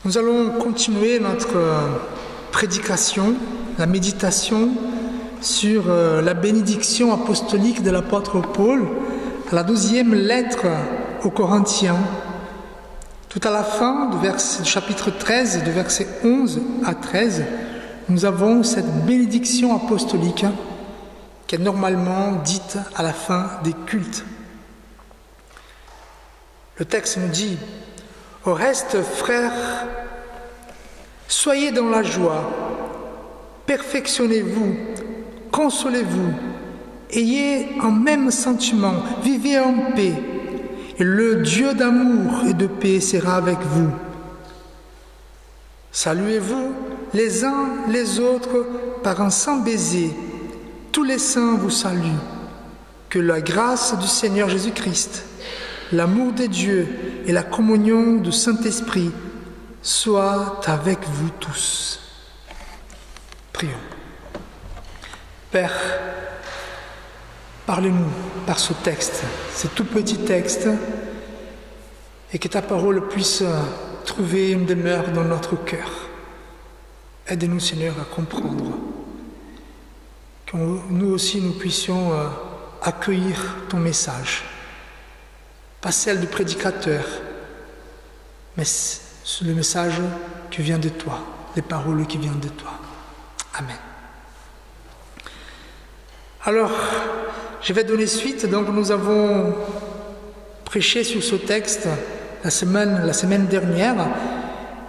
Nous allons continuer notre prédication, la méditation sur la bénédiction apostolique de l'apôtre Paul, à la 12e lettre aux Corinthiens. Tout à la fin du chapitre 13, du verset 11 à 13, nous avons cette bénédiction apostolique qui est normalement dite à la fin des cultes. Le texte nous dit: « Au reste, frères, soyez dans la joie, perfectionnez-vous, consolez-vous, ayez un même sentiment, vivez en paix, et le Dieu d'amour et de paix sera avec vous. Saluez-vous les uns les autres par un saint baiser. Tous les saints vous saluent. Que la grâce du Seigneur Jésus-Christ, l'amour de Dieu et la communion du Saint-Esprit soient avec vous tous. » Prions. Père, parle-nous par ce texte, ce tout petit texte, et que ta parole puisse trouver une demeure dans notre cœur. Aide-nous, Seigneur, à comprendre, que nous aussi nous puissions accueillir ton message, pas celle du prédicateur, mais le message qui vient de toi, les paroles qui viennent de toi. Amen. Alors, je vais donner suite. Donc, nous avons prêché sur ce texte la semaine dernière,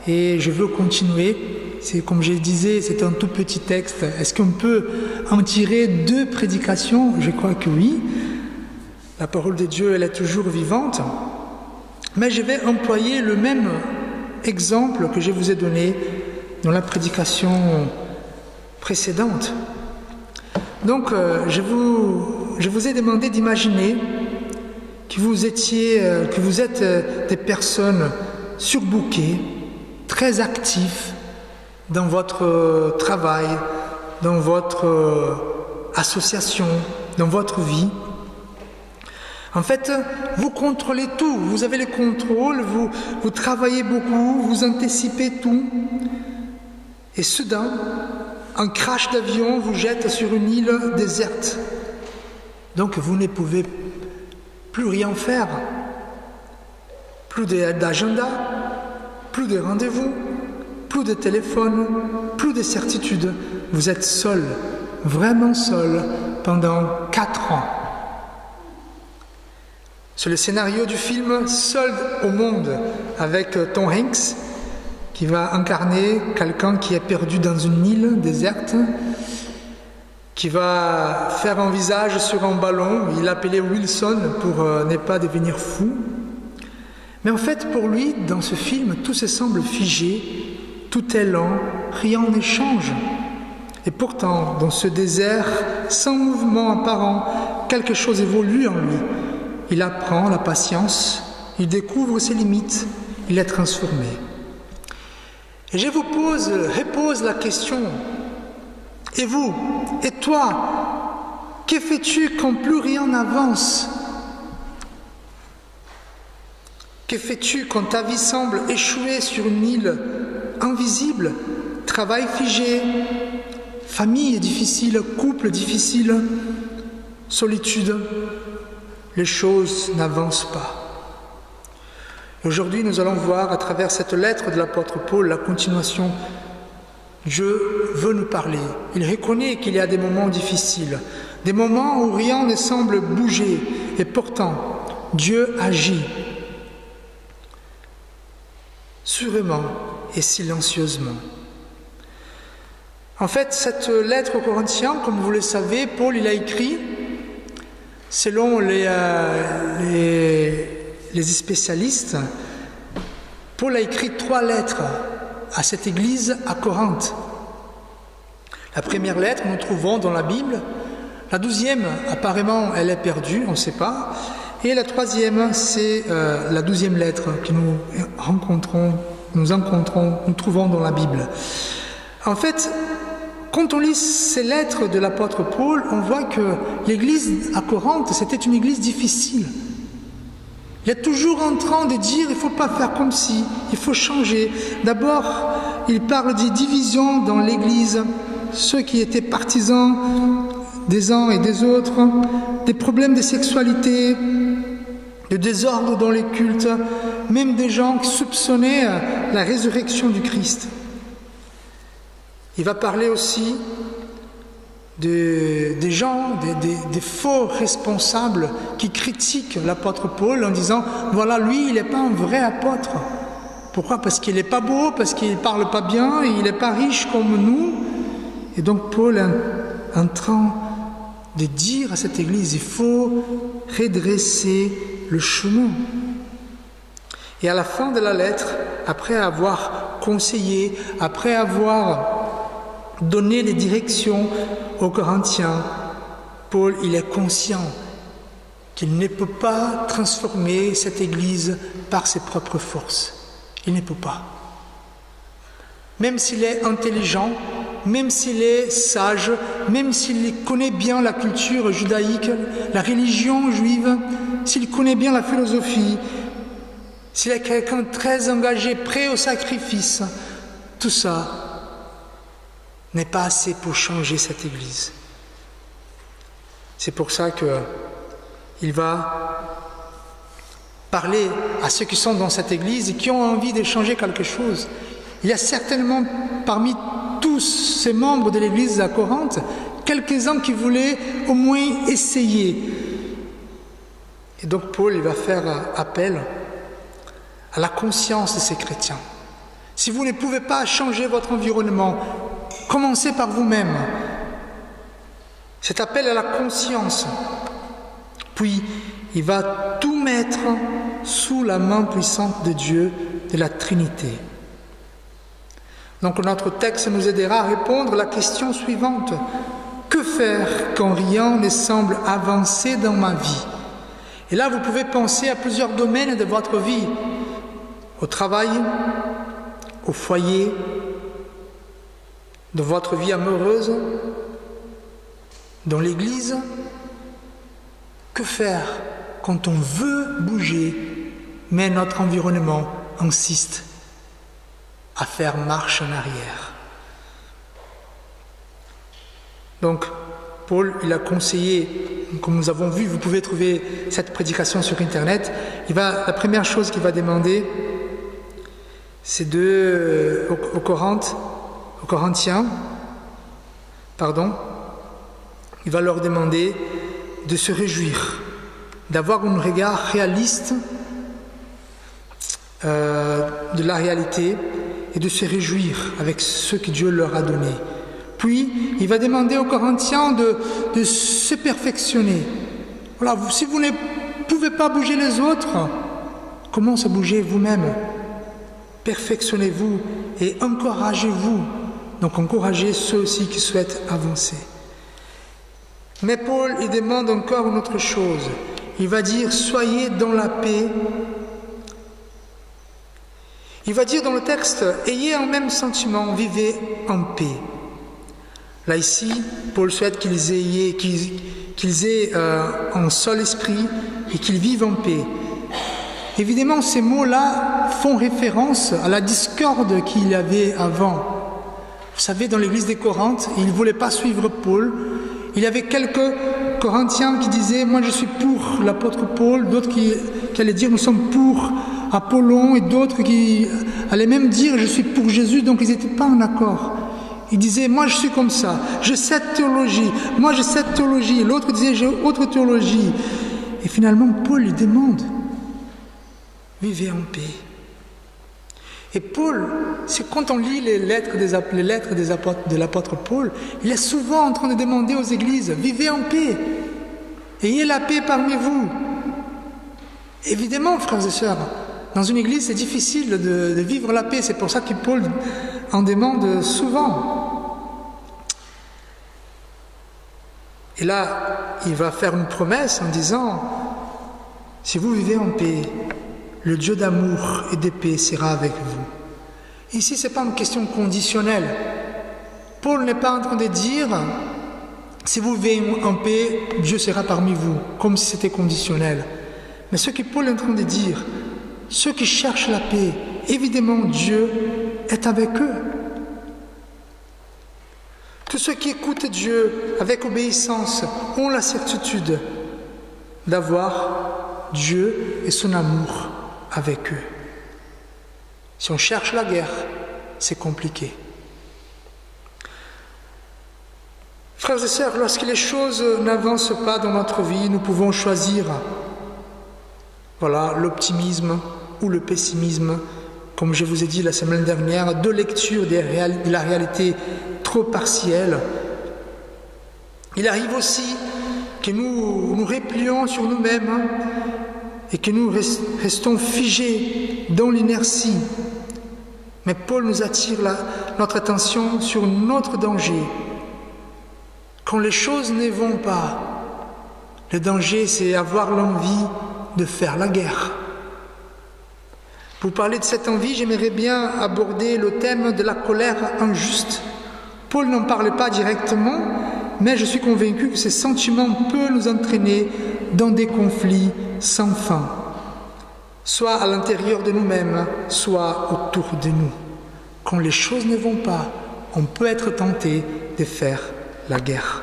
et je veux continuer. C'est comme je disais, c'est un tout petit texte. Est-ce qu'on peut en tirer 2 prédications? Je crois que oui. La parole de Dieu, elle est toujours vivante. Mais je vais employer le même exemple que je vous ai donné dans la prédication précédente. Donc, je vous ai demandé d'imaginer que vous êtes des personnes surbookées, très actives dans votre travail, dans votre association, dans votre vie. En fait, vous contrôlez tout, vous avez le contrôle, vous travaillez beaucoup, vous anticipez tout. Et soudain, un crash d'avion vous jette sur une île déserte. Donc vous ne pouvez plus rien faire. Plus d'agenda, plus de rendez-vous, plus de téléphone, plus de certitude. Vous êtes seul, vraiment seul, pendant 4 ans. C'est le scénario du film Seul au monde, avec Tom Hanks, qui va incarner quelqu'un qui est perdu dans une île déserte, qui va faire un visage sur un ballon. Il l'appelait Wilson pour ne pas devenir fou. Mais en fait, pour lui, dans ce film, tout se semble figé, tout est lent, rien ne change. Et pourtant, dans ce désert, sans mouvement apparent, quelque chose évolue en lui. Il apprend la patience, il découvre ses limites, il est transformé. Et je vous repose la question, et vous, et toi, que fais-tu quand plus rien n'avance? Que fais-tu quand ta vie semble échouer sur une île invisible, travail figé, famille difficile, couple difficile, solitude? Les choses n'avancent pas. Aujourd'hui, nous allons voir à travers cette lettre de l'apôtre Paul la continuation. Dieu veut nous parler. Il reconnaît qu'il y a des moments difficiles, des moments où rien ne semble bouger, et pourtant, Dieu agit sûrement et silencieusement. En fait, cette lettre aux Corinthiens, comme vous le savez, Paul il a écrit, selon les spécialistes, Paul a écrit 3 lettres à cette église à Corinthe. La première lettre, nous trouvons dans la Bible. La 12e, apparemment, elle est perdue, on ne sait pas. Et la 3e, c'est la 12e lettre que nous trouvons dans la Bible. En fait, quand on lit ces lettres de l'apôtre Paul, on voit que l'église à Corinthe, c'était une église difficile. Il est toujours en train de dire, il ne faut pas faire comme si, il faut changer. D'abord, il parle des divisions dans l'Église, ceux qui étaient partisans des uns et des autres, des problèmes de sexualité, de désordre dans les cultes, même des gens qui soupçonnaient la résurrection du Christ. Il va parler aussi des gens, des faux responsables qui critiquent l'apôtre Paul en disant « Voilà, lui, il n'est pas un vrai apôtre. » Pourquoi? Parce qu'il n'est pas beau, parce qu'il ne parle pas bien, il n'est pas riche comme nous. Et donc Paul est en train de dire à cette Église, il faut redresser le chemin. Et à la fin de la lettre, après avoir conseillé, après avoir donné les directions aux Corinthiens, Paul, il est conscient qu'il ne peut pas transformer cette Église par ses propres forces. Il ne peut pas. Même s'il est intelligent, même s'il est sage, même s'il connaît bien la culture judaïque, la religion juive, s'il connaît bien la philosophie, s'il est quelqu'un de très engagé, prêt au sacrifice, tout ça n'est pas assez pour changer cette Église. C'est pour ça qu'il va parler à ceux qui sont dans cette Église et qui ont envie de changer quelque chose. Il y a certainement parmi tous ces membres de l'Église à Corinthe, quelques-uns qui voulaient au moins essayer. Et donc Paul, il va faire appel à la conscience de ces chrétiens. Si vous ne pouvez pas changer votre environnement, commencez par vous-même. Cet appel à la conscience. Puis, il va tout mettre sous la main puissante de Dieu, de la Trinité. Donc notre texte nous aidera à répondre à la question suivante. Que faire quand rien ne semble avancer dans ma vie? Et là, vous pouvez penser à plusieurs domaines de votre vie. Au travail, au foyer, dans votre vie amoureuse, dans l'église. Que faire quand on veut bouger, mais notre environnement insiste à faire marche en arrière? Donc, Paul, il a conseillé, comme nous avons vu, vous pouvez trouver cette prédication sur Internet. La première chose qu'il va demander, c'est aux Corinthiens, il va leur demander de se réjouir, d'avoir un regard réaliste de la réalité et de se réjouir avec ce que Dieu leur a donné. Puis, il va demander aux Corinthiens de se perfectionner. Voilà, si vous ne pouvez pas bouger les autres, commencez à bouger vous-même. Perfectionnez-vous et encouragez-vous. Donc, encouragez ceux aussi qui souhaitent avancer. Mais Paul, il demande encore une autre chose. Il va dire, soyez dans la paix. Il va dire dans le texte, ayez un même sentiment, vivez en paix. Là ici, Paul souhaite qu'ils aient un seul esprit et qu'ils vivent en paix. Évidemment, ces mots-là font référence à la discorde qu'il y avait avant. Vous savez, dans l'église des Corinthes, ils ne voulaient pas suivre Paul. Il y avait quelques Corinthiens qui disaient « Moi, je suis pour l'apôtre Paul », d'autres qui allaient dire « Nous sommes pour Apollon », et d'autres qui allaient même dire « Je suis pour Jésus », donc ils n'étaient pas en accord. Ils disaient « Moi, je suis comme ça, j'ai cette théologie, moi, j'ai cette théologie », l'autre disait « J'ai autre théologie ». Et finalement, Paul lui demande « Vivez en paix ». Et Paul, c'est quand on lit les lettres de l'apôtre Paul, il est souvent en train de demander aux églises, vivez en paix, ayez la paix parmi vous. Évidemment, frères et sœurs, dans une église, c'est difficile de vivre la paix, c'est pour ça que Paul en demande souvent. Et là, il va faire une promesse en disant, si vous vivez en paix, le Dieu d'amour et de paix sera avec vous. Ici, ce n'est pas une question conditionnelle. Paul n'est pas en train de dire, si vous vivez en paix, Dieu sera parmi vous, comme si c'était conditionnel. Mais ce que Paul est en train de dire, ceux qui cherchent la paix, évidemment Dieu est avec eux. Tous ceux qui écoutent Dieu avec obéissance ont la certitude d'avoir Dieu et son amour avec eux. Si on cherche la guerre, c'est compliqué. Frères et sœurs, lorsque les choses n'avancent pas dans notre vie, nous pouvons choisir l'optimisme ou le pessimisme, comme je vous ai dit la semaine dernière, deux lectures de la réalité trop partielle. Il arrive aussi que nous nous replions sur nous-mêmes et que nous restons figés dans l'inertie. Mais Paul nous attire notre attention sur notre danger. Quand les choses ne vont pas, le danger, c'est avoir l'envie de faire la guerre. Pour parler de cette envie, j'aimerais bien aborder le thème de la colère injuste. Paul n'en parle pas directement, mais je suis convaincu que ce sentiment peut nous entraîner dans des conflits sans fin, soit à l'intérieur de nous-mêmes, soit autour de nous. Quand les choses ne vont pas, on peut être tenté de faire la guerre.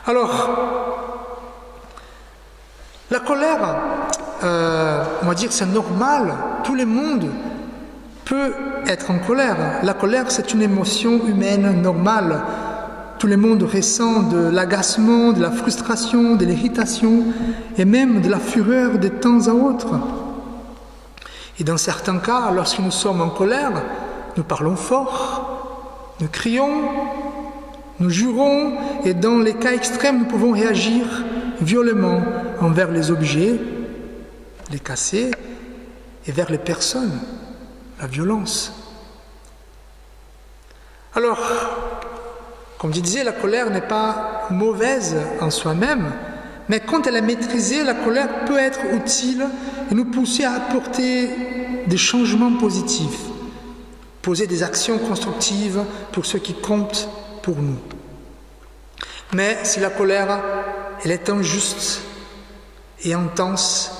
Alors, la colère, on va dire que c'est normal, tout le monde peut être en colère. La colère, c'est une émotion humaine normale. Tout le monde ressent de l'agacement, de la frustration, de l'irritation et même de la fureur de temps à autre. Et dans certains cas, lorsque nous sommes en colère, nous parlons fort, nous crions, nous jurons, et dans les cas extrêmes, nous pouvons réagir violemment envers les objets, les casser, et vers les personnes, la violence. Alors, comme je disais, la colère n'est pas mauvaise en soi-même, mais quand elle est maîtrisée, la colère peut être utile et nous pousser à apporter des changements positifs, poser des actions constructives pour ce qui compte pour nous. Mais si la colère, elle est injuste et intense,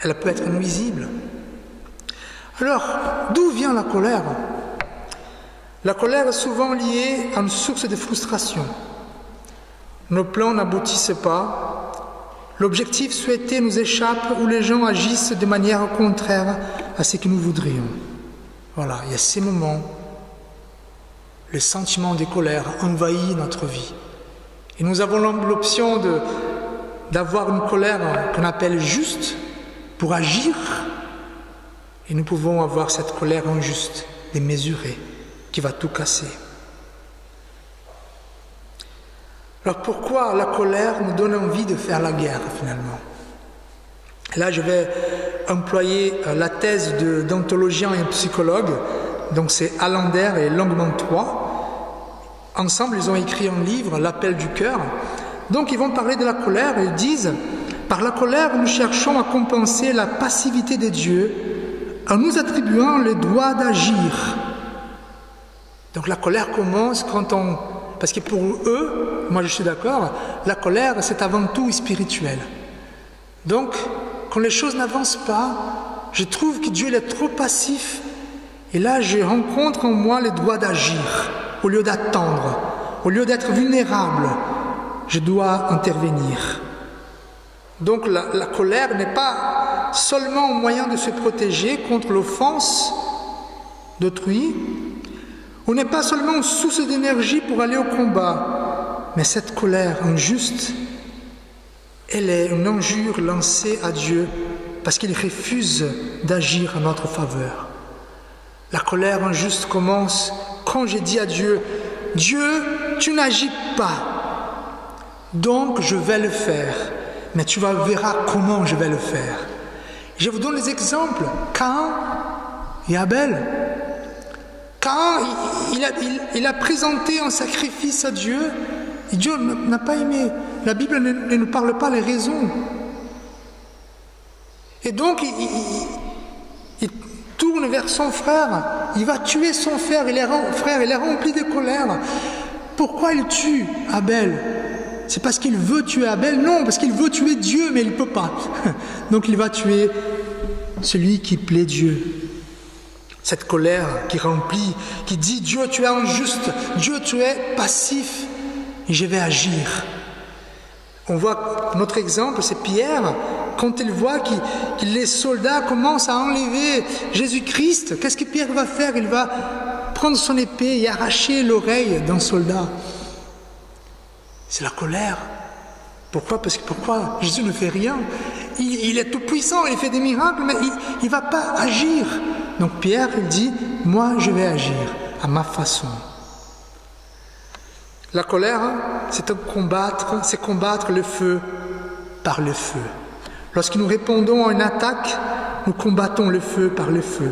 elle peut être nuisible. Alors, d'où vient la colère ? La colère est souvent liée à une source de frustration. Nos plans n'aboutissent pas, l'objectif souhaité nous échappe ou les gens agissent de manière contraire à ce que nous voudrions. Voilà, il y a ces moments, le sentiment de colère envahit notre vie. Et nous avons l'option d'avoir une colère qu'on appelle juste pour agir, et nous pouvons avoir cette colère injuste, démesurée, qui va tout casser. Alors pourquoi la colère nous donne envie de faire la guerre finalement ? Là je vais employer la thèse d'anthologiens et psychologues, donc c'est Allender et Langmann-Trois. Ensemble ils ont écrit un livre, L'appel du cœur. Donc ils vont parler de la colère et ils disent « Par la colère nous cherchons à compenser la passivité de Dieu en nous attribuant le droit d'agir. » Donc la colère commence quand on... Parce que pour eux, moi je suis d'accord, la colère c'est avant tout spirituel. Donc quand les choses n'avancent pas, je trouve que Dieu est trop passif et là je rencontre en moi le droit d'agir. Au lieu d'attendre, au lieu d'être vulnérable, je dois intervenir. Donc la colère n'est pas seulement un moyen de se protéger contre l'offense d'autrui, on n'est pas seulement une source d'énergie pour aller au combat, mais cette colère injuste, elle est une injure lancée à Dieu parce qu'il refuse d'agir en notre faveur. La colère injuste commence quand je dis à Dieu, « Dieu, tu n'agis pas, donc je vais le faire, mais tu verras comment je vais le faire. » Je vous donne des exemples. Caïn et Abel. Caïn, il a présenté un sacrifice à Dieu et Dieu n'a pas aimé. La Bible ne nous parle pas les raisons. Et donc, il tourne vers son frère, il va tuer son frère, il est rempli de colère. Pourquoi il tue Abel ? c'est parce qu'il veut tuer Abel? Non, parce qu'il veut tuer Dieu, mais il ne peut pas. Donc il va tuer celui qui plaît Dieu. Cette colère qui remplit, qui dit Dieu tu es injuste, Dieu tu es passif, et je vais agir. On voit notre exemple, c'est Pierre, quand il voit que les soldats commencent à enlever Jésus-Christ, qu'est-ce que Pierre va faire? Il va prendre son épée et arracher l'oreille d'un soldat. C'est la colère. Pourquoi? Parce que pourquoi Jésus ne fait rien? Il est tout puissant, il fait des miracles, mais il ne va pas agir. Donc Pierre, il dit, moi je vais agir à ma façon. La colère, c'est combattre le feu par le feu. Lorsque nous répondons à une attaque, nous combattons le feu par le feu.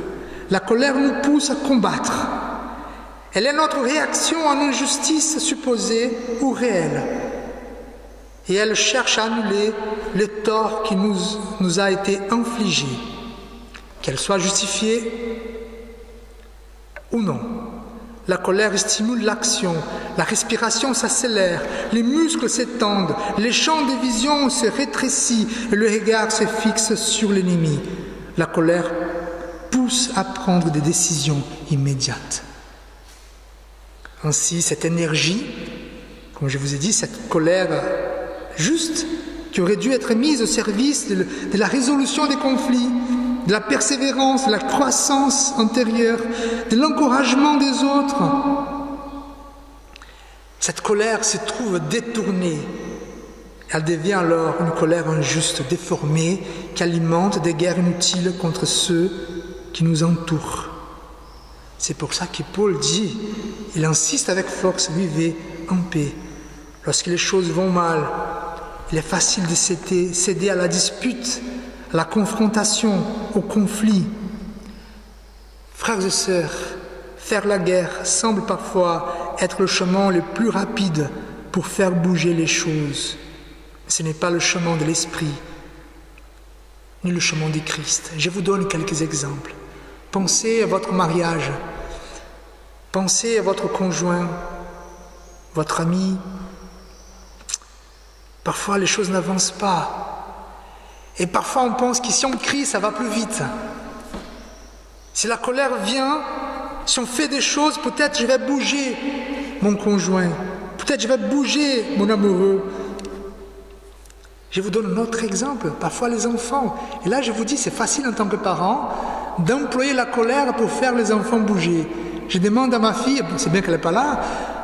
La colère nous pousse à combattre. Elle est notre réaction à une injustice supposée ou réelle. Et elle cherche à annuler le tort qui nous a été infligé, qu'elle soit justifiée ou non. La colère stimule l'action, la respiration s'accélère, les muscles s'étendent, les champs de vision se rétrécissent et le regard se fixe sur l'ennemi. La colère pousse à prendre des décisions immédiates. Ainsi, cette énergie, comme je vous ai dit, cette colère juste, qui aurait dû être mise au service de la résolution des conflits, de la persévérance, de la croissance intérieure, de l'encouragement des autres. Cette colère se trouve détournée. Elle devient alors une colère injuste, déformée, qui alimente des guerres inutiles contre ceux qui nous entourent. C'est pour ça que Paul dit, il insiste avec force, vivez en paix. Lorsque les choses vont mal, il est facile de céder à la dispute, à la confrontation, au conflit. Frères et sœurs, faire la guerre semble parfois être le chemin le plus rapide pour faire bouger les choses. Ce n'est pas le chemin de l'esprit, ni le chemin du Christ. Je vous donne quelques exemples. Pensez à votre mariage, pensez à votre conjoint, votre ami. Parfois les choses n'avancent pas. Et parfois on pense que si on crie, ça va plus vite. Si la colère vient, si on fait des choses, peut-être je vais bouger mon conjoint, peut-être je vais bouger mon amoureux. Je vous donne un autre exemple, parfois les enfants. Et là je vous dis, c'est facile en tant que parent d'employer la colère pour faire les enfants bouger. Je demande à ma fille, c'est bien qu'elle n'est pas là,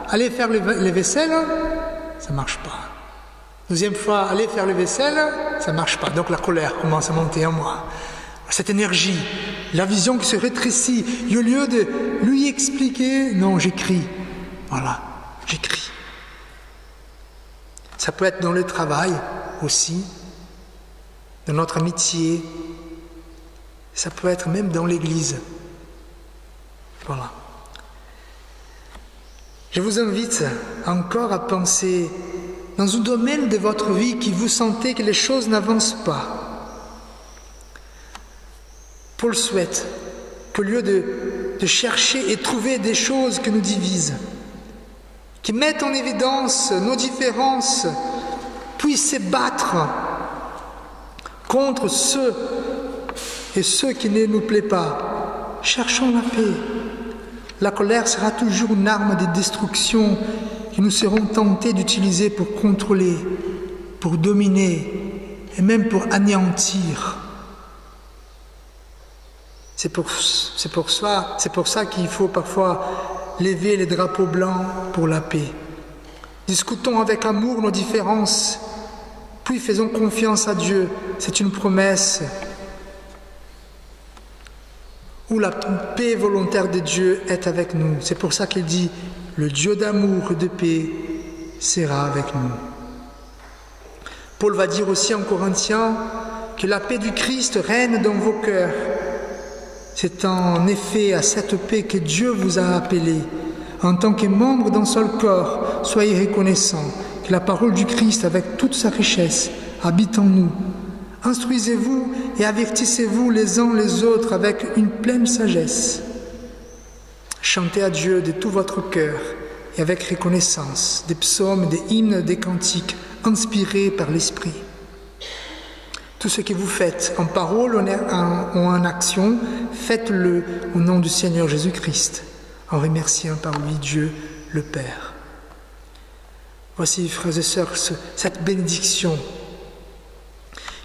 allez faire les vaisselles, ça ne marche pas. Deuxième fois, allez faire les vaisselles, ça ne marche pas. Donc la colère commence à monter en moi. Cette énergie, la vision qui se rétrécit, et au lieu de lui expliquer, non, j'écris. Voilà, j'écris. Ça peut être dans le travail aussi, dans notre amitié, ça peut être même dans l'église. Voilà. Je vous invite encore à penser dans un domaine de votre vie qui vous sentez que les choses n'avancent pas. Paul souhaite qu'au lieu de chercher et trouver des choses qui nous divisent, qui mettent en évidence nos différences, puissent se battre contre ceux qui ne nous plaisent pas. Cherchons la paix. La colère sera toujours une arme de destruction que nous serons tentés d'utiliser pour contrôler, pour dominer et même pour anéantir. C'est pour ça qu'il faut parfois lever les drapeaux blancs pour la paix. Discutons avec amour nos différences, puis faisons confiance à Dieu. C'est une promesse où la paix volontaire de Dieu est avec nous. C'est pour ça qu'il dit « Le Dieu d'amour et de paix sera avec nous ». Paul va dire aussi en Corinthiens que la paix du Christ règne dans vos cœurs. C'est en effet à cette paix que Dieu vous a appelés. En tant que membres d'un seul corps, soyez reconnaissants que la parole du Christ, avec toute sa richesse, habite en nous. Instruisez-vous et avertissez-vous les uns les autres avec une pleine sagesse. Chantez à Dieu de tout votre cœur et avec reconnaissance, des psaumes, des hymnes, des cantiques, inspirés par l'Esprit. Tout ce que vous faites, en parole ou en action, faites-le au nom du Seigneur Jésus-Christ, en remerciant par lui Dieu le Père. Voici, frères et sœurs, cette bénédiction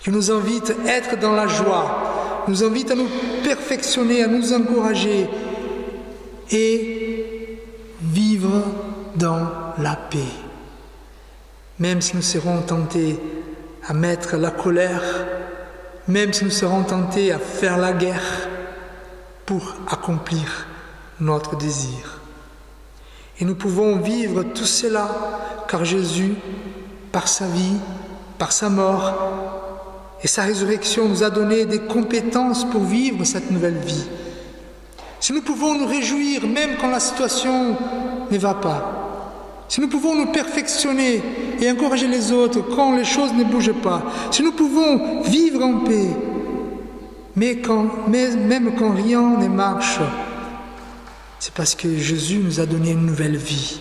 qui nous invite à être dans la joie, nous invite à nous perfectionner, à nous encourager et vivre dans la paix. Même si nous serons tentés à mettre la colère, même si nous serons tentés à faire la guerre pour accomplir notre désir. Et nous pouvons vivre tout cela car Jésus, par sa vie, par sa mort et sa résurrection, nous a donné des compétences pour vivre cette nouvelle vie. Si nous pouvons nous réjouir même quand la situation ne va pas, si nous pouvons nous perfectionner et encourager les autres quand les choses ne bougent pas, si nous pouvons vivre en paix, même quand rien ne marche, c'est parce que Jésus nous a donné une nouvelle vie.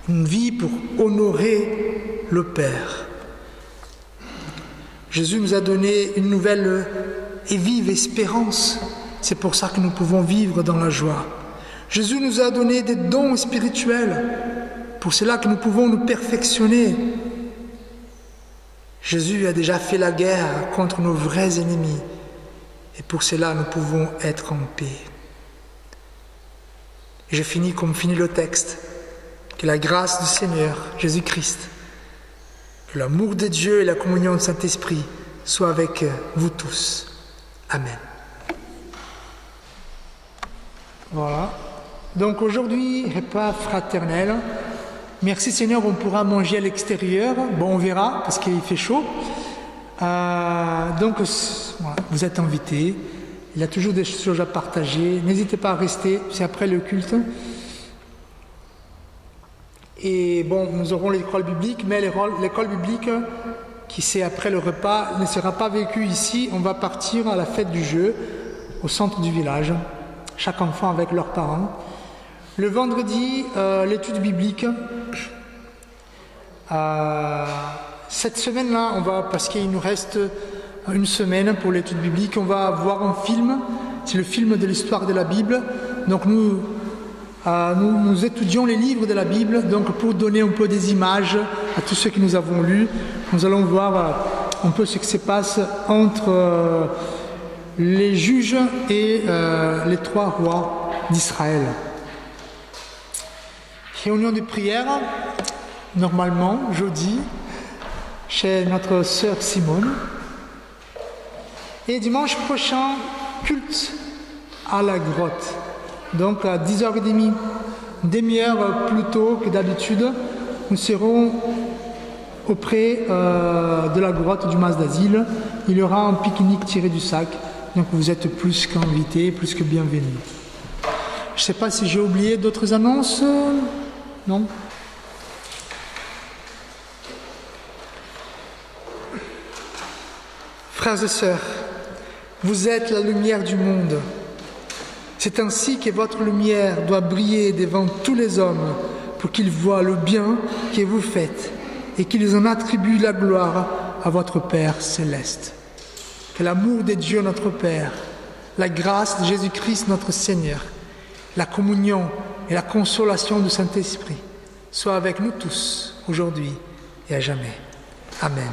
Une vie pour honorer le Père. Jésus nous a donné une nouvelle et vive espérance. C'est pour ça que nous pouvons vivre dans la joie. Jésus nous a donné des dons spirituels. Pour cela que nous pouvons nous perfectionner. Jésus a déjà fait la guerre contre nos vrais ennemis. Et pour cela, nous pouvons être en paix. Et je finis comme finit le texte. Que la grâce du Seigneur Jésus-Christ, que l'amour de Dieu et la communion du Saint-Esprit soient avec vous tous. Amen. Voilà. Donc aujourd'hui, repas fraternel. Merci Seigneur, on pourra manger à l'extérieur. Bon, on verra parce qu'il fait chaud. Donc, voilà, vous êtes invités. Il y a toujours des choses à partager. N'hésitez pas à rester, c'est après le culte. Et bon, nous aurons l'école biblique, mais l'école biblique, qui c'est après le repas, ne sera pas vécue ici. On va partir à la fête du jeu, au centre du village, chaque enfant avec leurs parents. Le vendredi, l'étude biblique. Cette semaine-là, parce qu'il nous reste une semaine pour l'étude biblique, on va voir un film. C'est le film de l'histoire de la Bible. Donc nous étudions les livres de la Bible. Donc pour donner un peu des images à tous ceux que nous avons lus, nous allons voir un peu ce qui se passe entre les juges et les 3 rois d'Israël. Réunion de prière, normalement, jeudi, chez notre sœur Simone. Et dimanche prochain, culte à la grotte. Donc à 10h30, une demi-heure plus tôt que d'habitude, nous serons auprès de la grotte du Mas d'Asile. Il y aura un pique-nique tiré du sac. Donc vous êtes plus qu'invités, plus que bienvenus. Je ne sais pas si j'ai oublié d'autres annonces. Non? Frères et sœurs, vous êtes la lumière du monde. C'est ainsi que votre lumière doit briller devant tous les hommes pour qu'ils voient le bien que vous faites et qu'ils en attribuent la gloire à votre Père céleste. Que l'amour de Dieu notre Père, la grâce de Jésus-Christ notre Seigneur, la communion et la consolation du Saint-Esprit soient avec nous tous, aujourd'hui et à jamais. Amen.